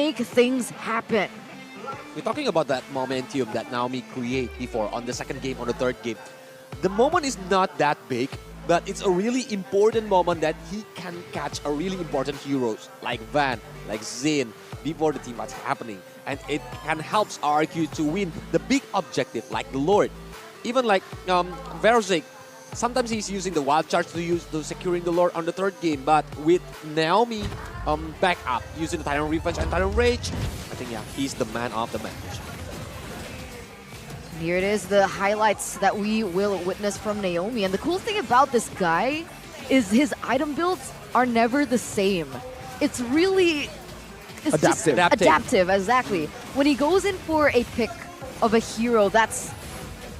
make things happen. We're talking about that momentum that Naomi create before on the second game, on the third game. The moment is not that big, but it's a really important moment that he can catch a really important heroes like Van, like Zane, before the team fight's happening. And it can help RQ to win the big objective like the Lord. Even like Verzik, sometimes he's using the wild charge to securing the Lord on the third game, but with Naomi back up using the Tyrant Revenge and Tyrant Rage, I think yeah, he's the man of the match. Here it is, the highlights that we will witness from Naomi. And the cool thing about this guy is his item builds are never the same. It's really Adaptive. Adaptive, exactly. When he goes in for a pick of a hero,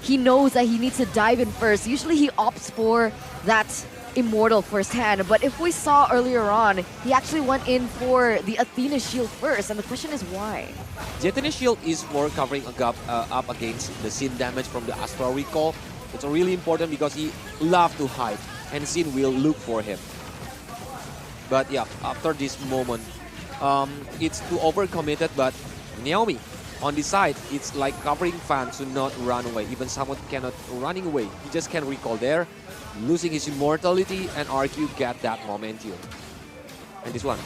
he knows that he needs to dive in first. Usually he opts for that Immortal firsthand, but if we saw earlier on, he actually went in for the Athena shield first, and the question is why? The Athena shield is for covering up against the Sin damage from the Astral Recall. It's really important because he loves to hide, and Sin will look for him. But yeah, after this moment, it's too overcommitted, but Naomi, on the side, it's like covering fans to not run away. Even someone cannot running away. He just can't recall there, losing his immortality, and RQ get that momentum. And this one,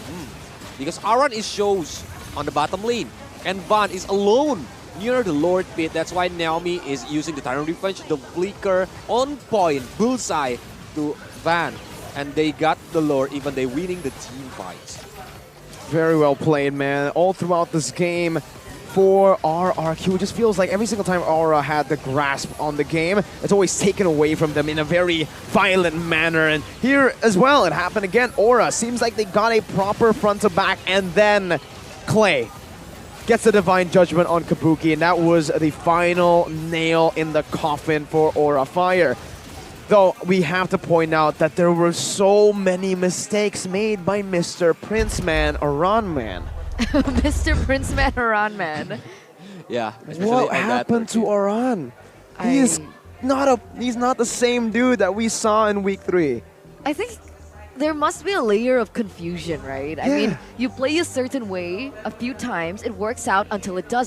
because Aran is shows on the bottom lane, and Van is alone near the Lord pit. That's why Naomi is using the Tyrant Revenge, the flicker on point, bullseye to Van, and they got the Lord, even they winning the team fights. Very well played, man. All throughout this game for RRQ, it just feels like every single time Aura had the grasp on the game, it's always taken away from them in a very violent manner. And here as well, it happened again. Aura seems like they got a proper front to back, and then Clay gets the Divine Judgment on Kabuki, and that was the final nail in the coffin for Aura Fire. Though we have to point out that there were so many mistakes made by Mr. Princeman Aranman. Mr. Princeman Aranman. Yeah. What happened to Aran? He's not the same dude that we saw in week 3. I think there must be a layer of confusion, right? I mean, you play a certain way a few times, it works out until it doesn't.